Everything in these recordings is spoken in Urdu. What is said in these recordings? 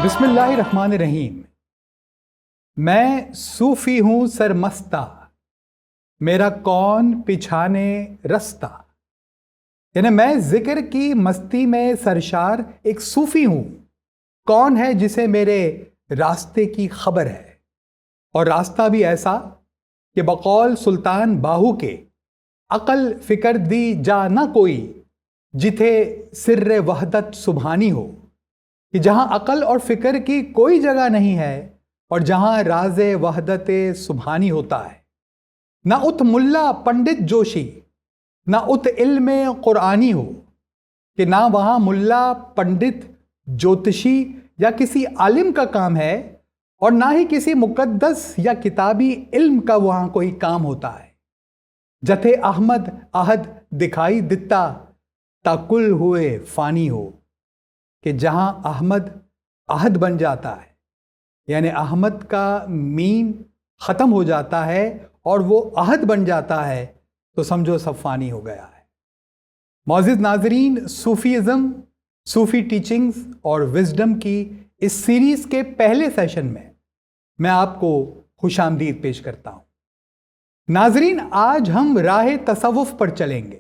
بسم اللہ الرحمن الرحیم۔ میں صوفی ہوں سرمستہ، میرا کون پچھانے رستہ۔ یعنی میں ذکر کی مستی میں سرشار ایک صوفی ہوں، کون ہے جسے میرے راستے کی خبر ہے، اور راستہ بھی ایسا کہ بقول سلطان باہو کے عقل فکر دی جا نہ کوئی، جتھے سر وحدت سبحانی ہو، کہ جہاں عقل اور فکر کی کوئی جگہ نہیں ہے اور جہاں راز وحدت سبحانی ہوتا ہے، نہ ات ملا پنڈت جوشی، نہ ات علم قرآنی ہو، کہ نہ وہاں ملا پنڈت جوتشی یا کسی عالم کا کام ہے، اور نہ ہی کسی مقدس یا کتابی علم کا وہاں کوئی کام ہوتا ہے۔ جتھے احمد احد دکھائی دتا تا کل ہوئے فانی ہو، کہ جہاں احمد احد بن جاتا ہے، یعنی احمد کا میم ختم ہو جاتا ہے اور وہ احد بن جاتا ہے، تو سمجھو سب فانی ہو گیا ہے۔ معزز ناظرین، صوفیزم، صوفی ٹیچنگز اور وزڈم کی اس سیریز کے پہلے سیشن میں آپ کو خوش آمدید پیش کرتا ہوں۔ ناظرین، آج ہم راہ تصوف پر چلیں گے،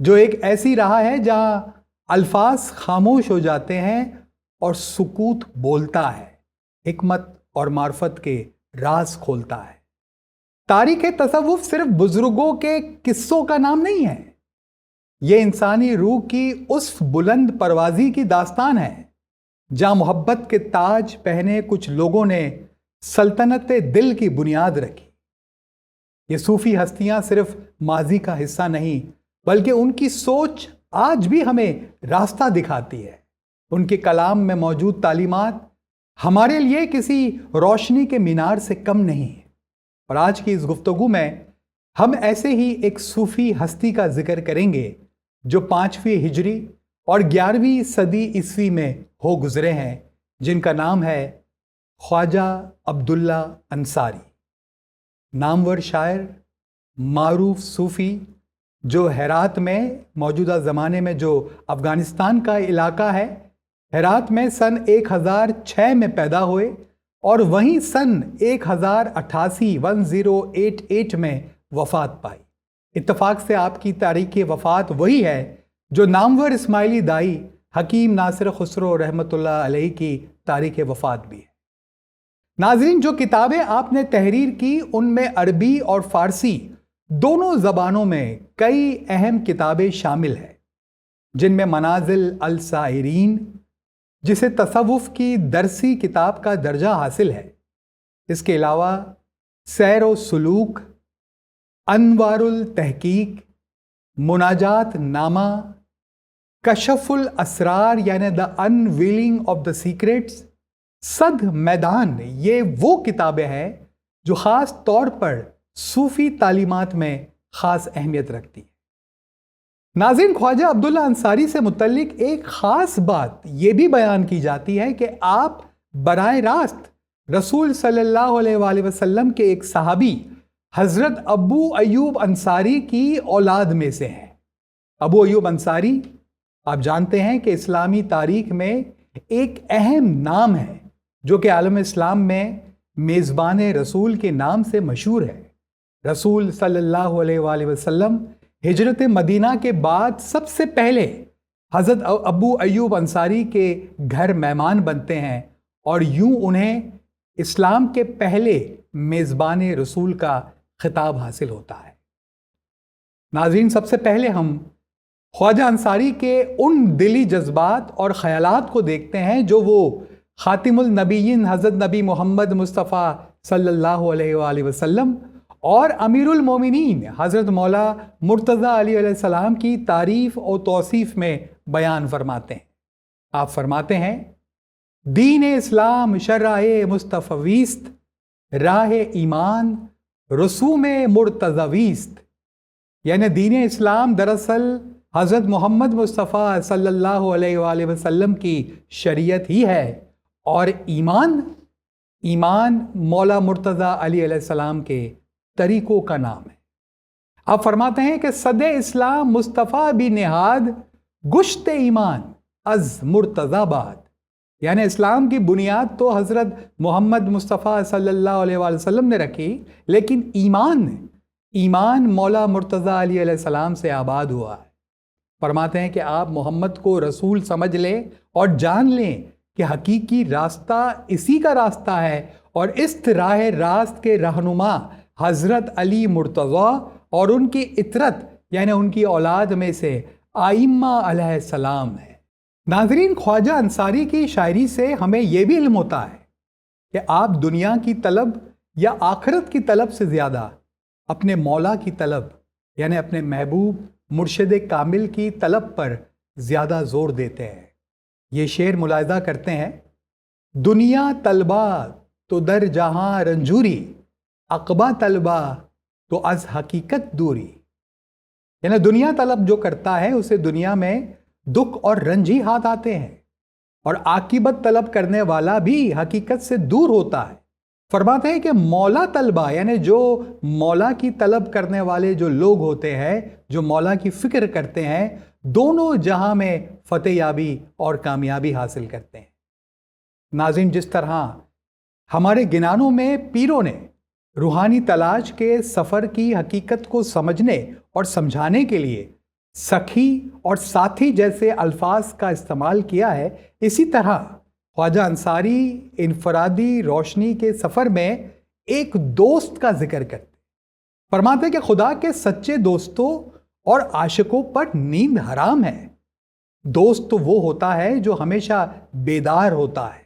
جو ایک ایسی راہ ہے جہاں الفاظ خاموش ہو جاتے ہیں اور سکوت بولتا ہے، حکمت اور معرفت کے راز کھولتا ہے۔ تاریخ تصوف صرف بزرگوں کے قصوں کا نام نہیں ہے، یہ انسانی روح کی اس بلند پروازی کی داستان ہے جہاں محبت کے تاج پہنے کچھ لوگوں نے سلطنت دل کی بنیاد رکھی۔ یہ صوفی ہستیاں صرف ماضی کا حصہ نہیں، بلکہ ان کی سوچ آج بھی ہمیں راستہ دکھاتی ہے۔ ان کے کلام میں موجود تعلیمات ہمارے لیے کسی روشنی کے مینار سے کم نہیں ہیں۔ اور آج کی اس گفتگو میں ہم ایسے ہی ایک صوفی ہستی کا ذکر کریں گے جو 5ویں ہجری اور 11ویں صدی عیسوی میں ہو گزرے ہیں، جن کا نام ہے خواجہ عبداللہ انصاری، نامور شاعر، معروف صوفی، جو ہرات میں موجودہ زمانے میں جو افغانستان کا علاقہ ہے، ہرات میں سن 1006 میں پیدا ہوئے اور وہیں سن 1088 میں وفات پائی۔ اتفاق سے آپ کی تاریخ وفات وہی ہے جو نامور اسماعیلی دائی حکیم ناصر خسرو رحمۃ اللہ علیہ کی تاریخ وفات بھی ہے۔ ناظرین، جو کتابیں آپ نے تحریر کی ان میں عربی اور فارسی دونوں زبانوں میں کئی اہم کتابیں شامل ہیں، جن میں منازل السائرین، جسے تصوف کی درسی کتاب کا درجہ حاصل ہے، اس کے علاوہ سیر و سلوک، انوار التحقیق، مناجات نامہ، کشف الاسرار یعنی دا انویلنگ آف دا سیکرٹس، صد میدان، یہ وہ کتابیں ہیں جو خاص طور پر صوفی تعلیمات میں خاص اہمیت رکھتی ہے۔ ناظرین، خواجہ عبداللہ انصاری سے متعلق ایک خاص بات یہ بھی بیان کی جاتی ہے کہ آپ براہ راست رسول صلی اللہ علیہ وآلہ وسلم کے ایک صحابی حضرت ابو ایوب انصاری کی اولاد میں سے ہیں۔ ابو ایوب انصاری آپ جانتے ہیں کہ اسلامی تاریخ میں ایک اہم نام ہے جو کہ عالم اسلام میں میزبان رسول کے نام سے مشہور ہے۔ رسول صلی اللہ علیہ وآلہ وسلم ہجرت مدینہ کے بعد سب سے پہلے حضرت ابو ایوب انصاری کے گھر مہمان بنتے ہیں، اور یوں انہیں اسلام کے پہلے میزبان رسول کا خطاب حاصل ہوتا ہے۔ ناظرین، سب سے پہلے ہم خواجہ انصاری کے ان دلی جذبات اور خیالات کو دیکھتے ہیں جو وہ خاتم النبیین حضرت نبی محمد مصطفیٰ صلی اللہ علیہ وآلہ وسلم اور امیر المومنین حضرت مولا مرتضیٰ علیہ السلام کی تعریف اور توصیف میں بیان فرماتے ہیں۔ آپ فرماتے ہیں، دین اسلام شرع مصطفیست، راہ ایمان رسوم مرتضویست، یعنی دین اسلام دراصل حضرت محمد مصطفیٰ صلی اللہ علیہ وآلہ وسلم کی شریعت ہی ہے، اور ایمان مولا مرتضیٰ علیہ السلام کے طریقوں کا نام ہے۔ آپ فرماتے ہیں کہ صد اسلام مصطفیٰ بھی نہاد گشت ایمان از مرتضی باد، یعنی اسلام کی بنیاد تو حضرت محمد مصطفیٰ صلی اللہ علیہ وآلہ وسلم نے رکھی، لیکن ایمان مولا مرتضیٰ علیہ السلام سے آباد ہوا ہے۔ فرماتے ہیں کہ آپ محمد کو رسول سمجھ لیں اور جان لیں کہ حقیقی راستہ اسی کا راستہ ہے، اور اس راہ راست کے رہنما حضرت علی مرتضیٰ اور ان کی اطرت یعنی ان کی اولاد میں سے ائمہ علیہ السلام ہے۔ ناظرین، خواجہ انصاری کی شاعری سے ہمیں یہ بھی علم ہوتا ہے کہ آپ دنیا کی طلب یا آخرت کی طلب سے زیادہ اپنے مولا کی طلب یعنی اپنے محبوب مرشد کامل کی طلب پر زیادہ زور دیتے ہیں۔ یہ شعر ملاحظہ کرتے ہیں: دنیا طلبہ تو در جہاں رنجوری، عقبہ طلبہ تو از حقیقت دوری۔ یعنی دنیا طلب جو کرتا ہے اسے دنیا میں دکھ اور رنج ہی ہاتھ آتے ہیں، اور عاقبت طلب کرنے والا بھی حقیقت سے دور ہوتا ہے۔ فرماتے ہیں کہ مولا طلبہ یعنی جو مولا کی طلب کرنے والے جو لوگ ہوتے ہیں، جو مولا کی فکر کرتے ہیں، دونوں جہاں میں فتح یابی اور کامیابی حاصل کرتے ہیں۔ ناظرین، جس طرح ہمارے گنانوں میں پیروں نے روحانی تلاش کے سفر کی حقیقت کو سمجھنے اور سمجھانے کے لیے سخی اور ساتھی جیسے الفاظ کا استعمال کیا ہے، اسی طرح خواجہ انصاری انفرادی روشنی کے سفر میں ایک دوست کا ذکر کرتے، فرماتے کہ خدا کے سچے دوستوں اور عاشقوں پر نیند حرام ہے۔ دوست تو وہ ہوتا ہے جو ہمیشہ بیدار ہوتا ہے۔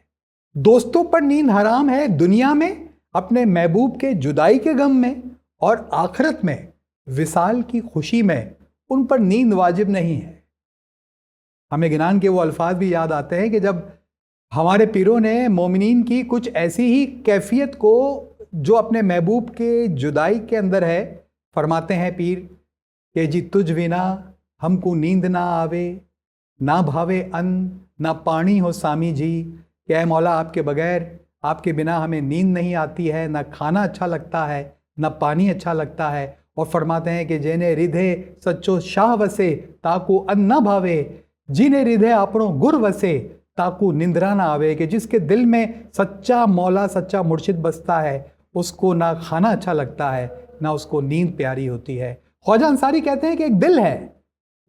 دوستوں پر نیند حرام ہے دنیا میں اپنے محبوب کے جدائی کے غم میں، اور آخرت میں وصال کی خوشی میں ان پر نیند واجب نہیں ہے۔ ہمیں گنان کے وہ الفاظ بھی یاد آتے ہیں کہ جب ہمارے پیروں نے مومنین کی کچھ ایسی ہی کیفیت کو جو اپنے محبوب کے جدائی کے اندر ہے، فرماتے ہیں پیر کہ جی تجھ بنا ہم کو نیند نہ آوے، نہ بھاوے ان نہ پانی ہو سامی جی، کہ اے مولا آپ کے بغیر، آپ کے بنا ہمیں نیند نہیں آتی ہے، نہ کھانا اچھا لگتا ہے نہ پانی اچھا لگتا ہے۔ اور فرماتے ہیں کہ جینے ردھے سچو شاہ وسے تاکو ان نہ بھاوے، جینے ردھے اپنوں گر وسے تاکو نندرا نہ آوے، کہ جس کے دل میں سچا مولا سچا مرشد بستا ہے اس کو نہ کھانا اچھا لگتا ہے نہ اس کو نیند پیاری ہوتی ہے۔ خواجہ انصاری کہتے ہیں کہ ایک دل ہے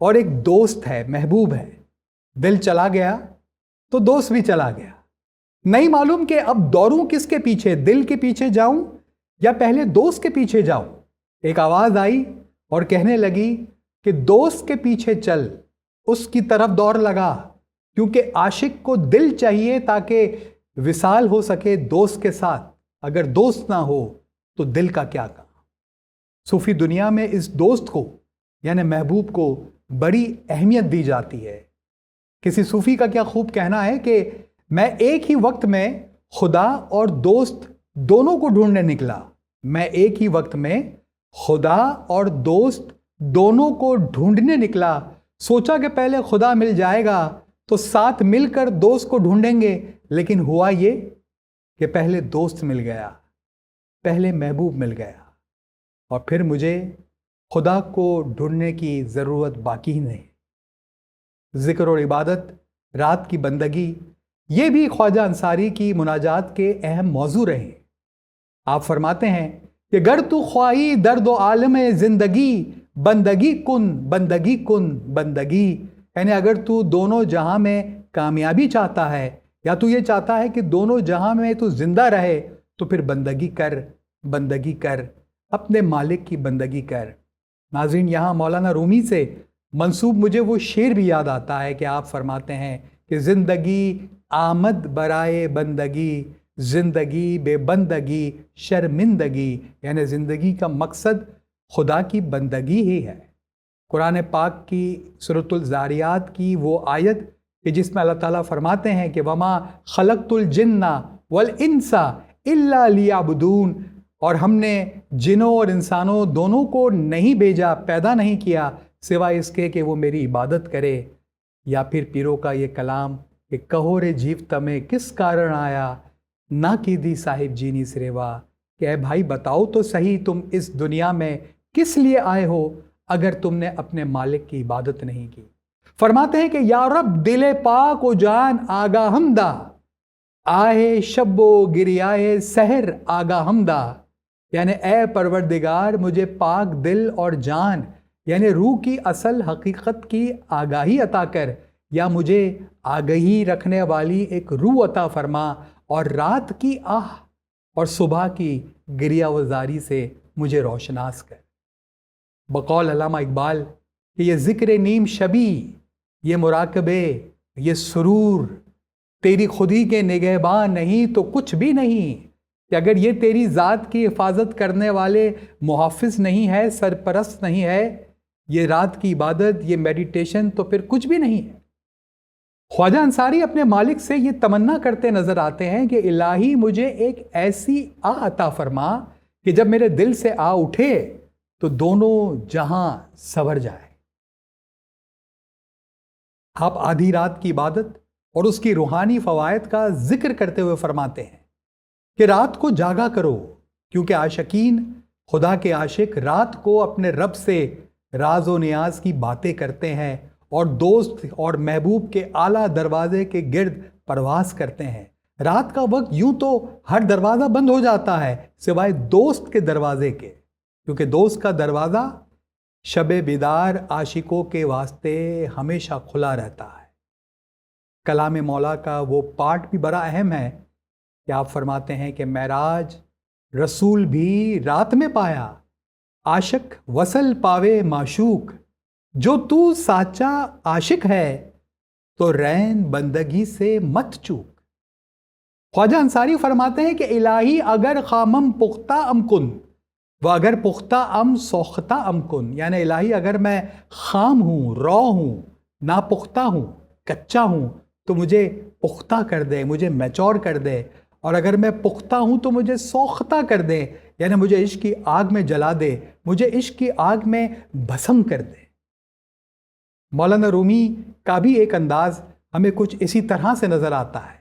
اور ایک دوست ہے، محبوب ہے۔ دل چلا گیا تو دوست بھی چلا گیا، نہیں معلوم کہ اب دوڑوں کس کے پیچھے، دل کے پیچھے جاؤں یا پہلے دوست کے پیچھے جاؤں۔ ایک آواز آئی اور کہنے لگی کہ دوست کے پیچھے چل، اس کی طرف دوڑ لگا، کیونکہ عاشق کو دل چاہیے تاکہ وصال ہو سکے دوست کے ساتھ۔ اگر دوست نہ ہو تو دل کا کیا کام۔ صوفی دنیا میں اس دوست کو یعنی محبوب کو بڑی اہمیت دی جاتی ہے۔ کسی صوفی کا کیا خوب کہنا ہے کہ میں ایک ہی وقت میں خدا اور دوست دونوں کو ڈھونڈنے نکلا، میں ایک ہی وقت میں خدا اور دوست دونوں کو ڈھونڈنے نکلا، سوچا کہ پہلے خدا مل جائے گا تو ساتھ مل کر دوست کو ڈھونڈیں گے، لیکن ہوا یہ کہ پہلے دوست مل گیا، پہلے محبوب مل گیا، اور پھر مجھے خدا کو ڈھونڈنے کی ضرورت باقی ہی نہیں۔ ذکر اور عبادت، رات کی بندگی، یہ بھی خواجہ انصاری کی مناجات کے اہم موضوع رہے۔ آپ فرماتے ہیں کہ گر تو خواہی درد و عالم زندگی، بندگی کن بندگی کن بندگی، یعنی اگر تو دونوں جہاں میں کامیابی چاہتا ہے یا تو یہ چاہتا ہے کہ دونوں جہاں میں تو زندہ رہے، تو پھر بندگی کر، بندگی کر، اپنے مالک کی بندگی کر۔ ناظرین، یہاں مولانا رومی سے منسوب مجھے وہ شعر بھی یاد آتا ہے کہ آپ فرماتے ہیں کہ زندگی آمد برائے بندگی، زندگی بے بندگی شرمندگی، یعنی زندگی کا مقصد خدا کی بندگی ہی ہے۔ قرآن پاک کی سورۃ الزاریات کی وہ آیت کہ جس میں اللہ تعالیٰ فرماتے ہیں کہ وما خلقت الجن والانس الا لیعبدون، اور ہم نے جنوں اور انسانوں دونوں کو نہیں بھیجا، پیدا نہیں کیا سوائے اس کے کہ وہ میری عبادت کرے۔ یا پھر پیروں کا یہ کلام کہ کہو رے جیوتا میں کس کارن آیا، نہ کی دی صاحب جینی سریوا، کہ اے بھائی بتاؤ تو صحیح تم اس دنیا میں کس لیے آئے ہو اگر تم نے اپنے مالک کی عبادت نہیں کی۔ فرماتے ہیں کہ یا رب دل پاک و جان آگاہم دا، آہے شب و گریائے سحر آگاہمدہ، یعنی اے پروردگار مجھے پاک دل اور جان یعنی روح کی اصل حقیقت کی آگاہی عطا کر، یا مجھے آگہی رکھنے والی ایک روح عطا فرما، اور رات کی آہ اور صبح کی گریہ وزاری سے مجھے روشناس کر۔ بقول علامہ اقبال کہ یہ ذکر نیم شبی، یہ مراقبے، یہ سرور تیری خودی کے نگہباں نہیں تو کچھ بھی نہیں، کہ اگر یہ تیری ذات کی حفاظت کرنے والے محافظ نہیں ہے، سرپرست نہیں ہے، یہ رات کی عبادت، یہ میڈیٹیشن تو پھر کچھ بھی نہیں ہے۔ خواجہ انصاری اپنے مالک سے یہ تمنا کرتے نظر آتے ہیں کہ الہی مجھے ایک ایسی آہ عطا فرما کہ جب میرے دل سے آ اٹھے تو دونوں جہاں سنور جائے۔ آپ آدھی رات کی عبادت اور اس کی روحانی فوائد کا ذکر کرتے ہوئے فرماتے ہیں کہ رات کو جاگا کرو، کیونکہ عاشقین، خدا کے عاشق رات کو اپنے رب سے راز و نیاز کی باتیں کرتے ہیں اور دوست اور محبوب کے اعلیٰ دروازے کے گرد پرواز کرتے ہیں۔ رات کا وقت یوں تو ہر دروازہ بند ہو جاتا ہے سوائے دوست کے دروازے کے، کیونکہ دوست کا دروازہ شب بیدار عاشقوں کے واسطے ہمیشہ کھلا رہتا ہے۔ کلام مولا کا وہ پارٹ بھی بڑا اہم ہے کہ آپ فرماتے ہیں کہ معراج رسول بھی رات میں پایا، عاشق وصل پاوے معشوق، جو تو ساچا عاشق ہے تو رین بندگی سے مت چوک۔ خواجہ انصاری فرماتے ہیں کہ الہی اگر خامم پختہ ام کن، وہ اگر پختہ ام سوختہ ام کن، یعنی الہی اگر میں خام ہوں، رو ہوں، ناپختہ ہوں، کچا ہوں تو مجھے پختہ کر دے، مجھے میچور کر دے، اور اگر میں پختہ ہوں تو مجھے سوختہ کر دے، یعنی مجھے عشق کی آگ میں جلا دے، مجھے عشق کی آگ میں بھسم کر دے۔ مولانا رومی کا بھی ایک انداز ہمیں کچھ اسی طرح سے نظر آتا ہے۔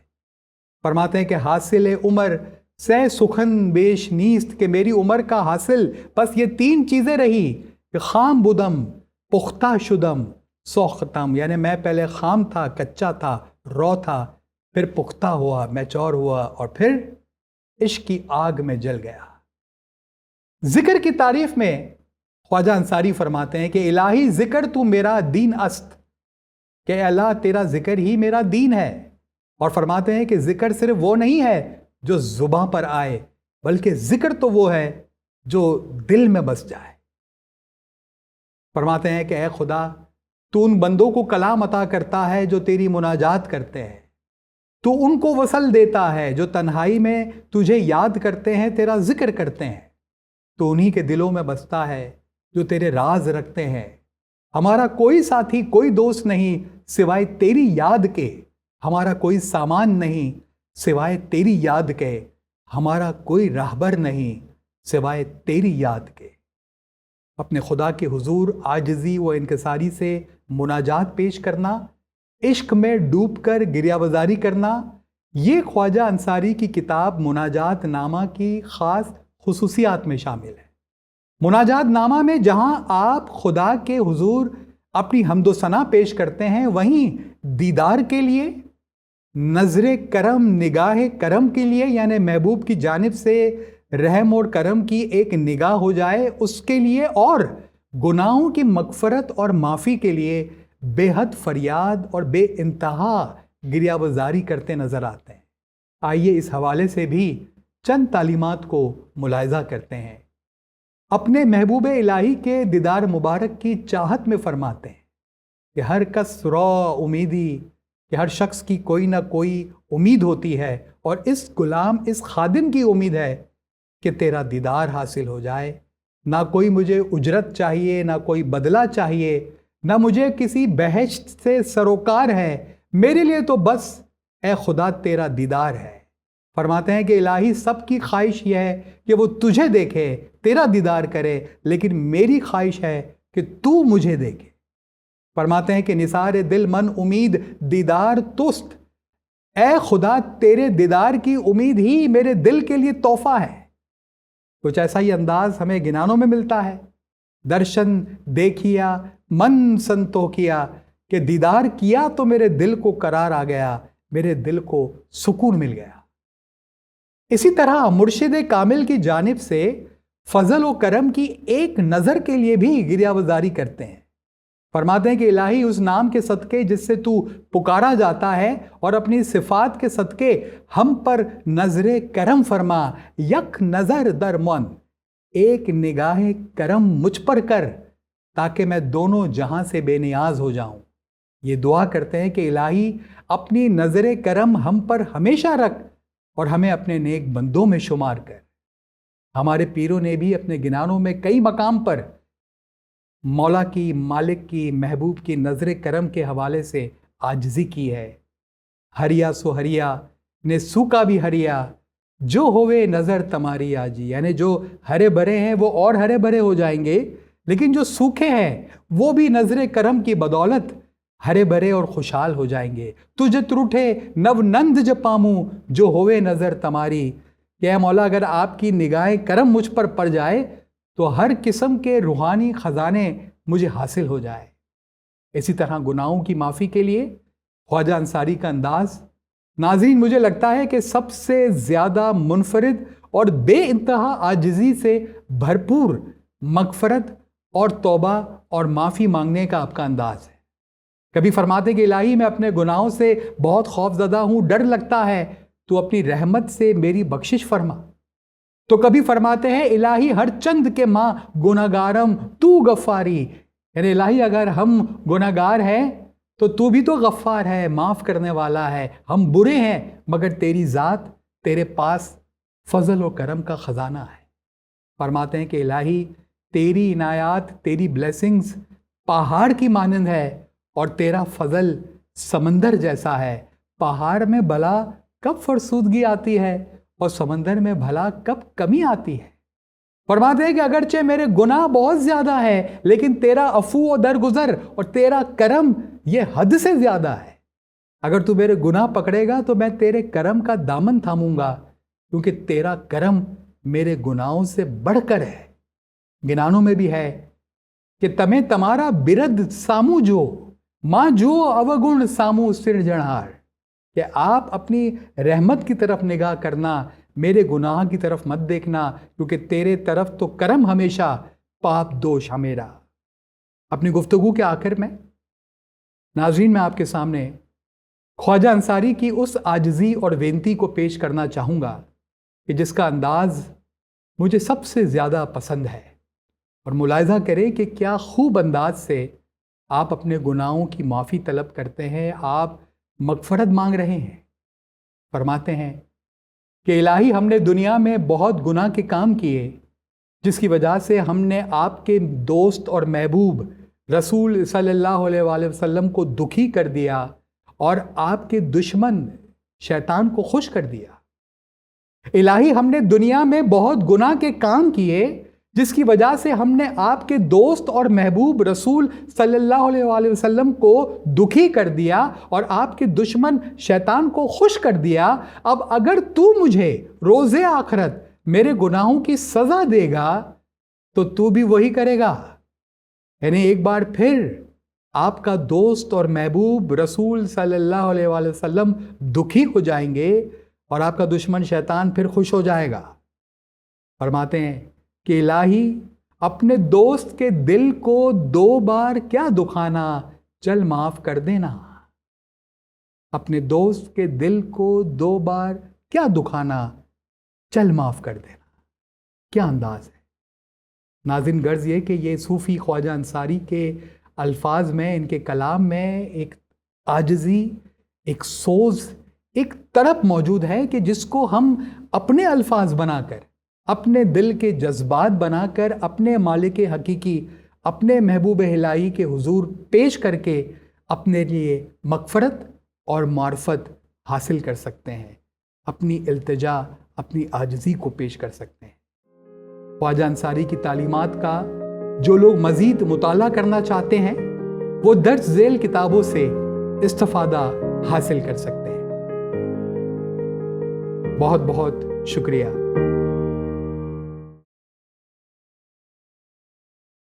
فرماتے ہیں کہ حاصل عمر سے سخن بیش نیست، کہ میری عمر کا حاصل بس یہ تین چیزیں رہی کہ خام بدم، پختہ شدم، سوختم، یعنی میں پہلے خام تھا، کچا تھا، رو تھا، پھر پختہ ہوا، میچور ہوا، اور پھر عشق کی آگ میں جل گیا۔ ذکر کی تعریف میں خواجہ انصاری فرماتے ہیں کہ الہی ذکر تو میرا دین است، کہ اللہ تیرا ذکر ہی میرا دین ہے۔ اور فرماتے ہیں کہ ذکر صرف وہ نہیں ہے جو زباں پر آئے، بلکہ ذکر تو وہ ہے جو دل میں بس جائے۔ فرماتے ہیں کہ اے خدا، تو ان بندوں کو کلام عطا کرتا ہے جو تیری مناجات کرتے ہیں، تو ان کو وصل دیتا ہے جو تنہائی میں تجھے یاد کرتے ہیں، تیرا ذکر کرتے ہیں، تو انہی کے دلوں میں بستا ہے جو تیرے راز رکھتے ہیں۔ ہمارا کوئی ساتھی، کوئی دوست نہیں سوائے تیری یاد کے، ہمارا کوئی سامان نہیں سوائے تیری یاد کے، ہمارا کوئی راہبر نہیں سوائے تیری یاد کے۔ اپنے خدا کے حضور عاجزی و انکساری سے مناجات پیش کرنا، عشق میں ڈوب کر گریہ وزاری کرنا، یہ خواجہ انصاری کی کتاب مناجات نامہ کی خاص خصوصیات میں شامل ہے۔ مناجات نامہ میں جہاں آپ خدا کے حضور اپنی حمد و ثنا پیش کرتے ہیں، وہیں دیدار کے لیے، نظر کرم، نگاہ کرم کے لیے، یعنی محبوب کی جانب سے رحم اور کرم کی ایک نگاہ ہو جائے اس کے لیے، اور گناہوں کی مغفرت اور معافی کے لیے بے حد فریاد اور بے انتہا گریہ وزاری کرتے نظر آتے ہیں۔ آئیے اس حوالے سے بھی چند تعلیمات کو ملاحظہ کرتے ہیں۔ اپنے محبوب الہی کے دیدار مبارک کی چاہت میں فرماتے ہیں کہ ہر کس رو امیدی، کہ ہر شخص کی کوئی نہ کوئی امید ہوتی ہے، اور اس غلام، اس خادم کی امید ہے کہ تیرا دیدار حاصل ہو جائے۔ نہ کوئی مجھے اجرت چاہیے، نہ کوئی بدلہ چاہیے، نہ مجھے کسی بہشت سے سروکار ہے، میرے لیے تو بس اے خدا تیرا دیدار ہے۔ فرماتے ہیں کہ الہی سب کی خواہش یہ ہے کہ وہ تجھے دیکھے، تیرا دیدار کرے، لیکن میری خواہش ہے کہ تو مجھے دیکھے۔ فرماتے ہیں کہ نثار دل من امید دیدار تست، اے خدا تیرے دیدار کی امید ہی میرے دل کے لیے تحفہ ہے۔ کچھ ایسا ہی انداز ہمیں گنانوں میں ملتا ہے۔ درشن دیکھیا من سنتو کیا، کہ دیدار کیا تو میرے دل کو قرار آ گیا، میرے دل کو سکون مل گیا۔ اسی طرح مرشد کامل کی جانب سے فضل و کرم کی ایک نظر کے لیے بھی گریہ کرتے ہیں. فرماتے ہیں کہ الہی اس نام کے صدقے جس سے تو پکارا جاتا ہے اور اپنی صفات کے صدقے ہم پر نظر کرم فرما. یک نظر در من، ایک نگاہ کرم مجھ پر کر تاکہ میں دونوں جہاں سے بے نیاز ہو جاؤں. یہ دعا کرتے ہیں کہ الہی اپنی نظر کرم ہم پر ہمیشہ رکھ اور ہمیں اپنے نیک بندوں میں شمار کر. ہمارے پیروں نے بھی اپنے گنانوں میں کئی مقام پر مولا کی، مالک کی، محبوب کی نظر کرم کے حوالے سے عاجزی کی ہے. ہریا سو ہریا نے سوکا بھی ہریا، جو ہوئے نظر تمہاری آجی. یعنی جو ہرے بھرے ہیں وہ اور ہرے بھرے ہو جائیں گے، لیکن جو سوکھے ہیں وہ بھی نظر کرم کی بدولت ہرے بھرے اور خوشحال ہو جائیں گے. تجھے تروٹھے نو نند جپاموں، جو ہوئے نظر تمہاری. کہ اے مولا اگر آپ کی نگاہ کرم مجھ پر پڑ جائے تو ہر قسم کے روحانی خزانے مجھے حاصل ہو جائے. اسی طرح گناہوں کی معافی کے لیے خواجہ انصاری کا انداز ناظرین مجھے لگتا ہے کہ سب سے زیادہ منفرد اور بے انتہا عاجزی سے بھرپور مغفرت اور توبہ اور معافی مانگنے کا آپ کا انداز ہے. کبھی فرماتے کہ الہی میں اپنے گناہوں سے بہت خوف زدہ ہوں، ڈر لگتا ہے، تو اپنی رحمت سے میری بخشش فرما. تو کبھی فرماتے ہیں الہی ہر چند کے ماں گناہگارم تو غفاری. یعنی الہی اگر ہم گناہگار ہیں تو تو بھی تو غفار ہے، معاف کرنے والا ہے. ہم برے ہیں مگر تیری ذات، تیرے پاس فضل و کرم کا خزانہ ہے. فرماتے ہیں کہ الہی تیری عنایات، تیری بلیسنگز پہاڑ کی مانند ہے اور تیرا فضل سمندر جیسا ہے. پہاڑ میں بھلا کب فرسودگی آتی ہے اور سمندر میں بھلا کب کمی آتی ہے. فرماتے ہیں کہ اگرچہ میرے گناہ بہت زیادہ ہے لیکن تیرا عفو و درگزر اور تیرا کرم یہ حد سے زیادہ ہے. اگر تو میرے گناہ پکڑے گا تو میں تیرے کرم کا دامن تھاموں گا، کیونکہ تیرا کرم میرے گناہوں سے بڑھ کر ہے. گنانوں میں بھی ہے کہ تمہیں تمہارا برد سامو جو ماں جو اوگن سامو سرجنہار. کہ آپ اپنی رحمت کی طرف نگاہ کرنا، میرے گناہ کی طرف مت دیکھنا، کیونکہ تیرے طرف تو کرم ہمیشہ پاپ دوش ہمیرا. اپنی گفتگو کے آخر میں ناظرین میں آپ کے سامنے خواجہ انصاری کی اس عاجزی اور وینتی کو پیش کرنا چاہوں گا کہ جس کا انداز مجھے سب سے زیادہ پسند ہے. اور ملاحظہ کریں کہ کیا خوب انداز سے آپ اپنے گناہوں کی معافی طلب کرتے ہیں، آپ مغفرت مانگ رہے ہیں. فرماتے ہیں کہ الہی ہم نے دنیا میں بہت گناہ کے کام کیے جس کی وجہ سے ہم نے آپ کے دوست اور محبوب رسول صلی اللہ علیہ وآلہ وسلم کو دکھی کر دیا اور آپ کے دشمن شیطان کو خوش کر دیا. الہی ہم نے دنیا میں بہت گناہ کے کام کیے جس کی وجہ سے ہم نے آپ کے دوست اور محبوب رسول صلی اللہ علیہ وآلہ وسلم کو دکھی کر دیا اور آپ کے دشمن شیطان کو خوش کر دیا. اب اگر تو مجھے روز آخرت میرے گناہوں کی سزا دے گا تو تو بھی وہی کرے گا. یعنی ایک بار پھر آپ کا دوست اور محبوب رسول صلی اللہ علیہ وآلہ وسلم دکھی ہو جائیں گے اور آپ کا دشمن شیطان پھر خوش ہو جائے گا. فرماتے ہیں کہ الہی اپنے دوست کے دل کو 2 بار کیا دکھانا، چل معاف کر دینا. اپنے دوست کے دل کو 2 بار کیا دکھانا، چل معاف کر دینا. کیا انداز ہے ناظرین. غرض یہ کہ یہ صوفی خواجہ انصاری کے الفاظ میں، ان کے کلام میں ایک عاجزی، ایک سوز، ایک تڑپ موجود ہے کہ جس کو ہم اپنے الفاظ بنا کر، اپنے دل کے جذبات بنا کر، اپنے مالک حقیقی، اپنے محبوب الہی کے حضور پیش کر کے اپنے لیے مغفرت اور معرفت حاصل کر سکتے ہیں، اپنی التجا، اپنی عاجزی کو پیش کر سکتے ہیں. خواجہ انصاری کی تعلیمات کا جو لوگ مزید مطالعہ کرنا چاہتے ہیں وہ درج ذیل کتابوں سے استفادہ حاصل کر سکتے ہیں. بہت بہت شکریہ.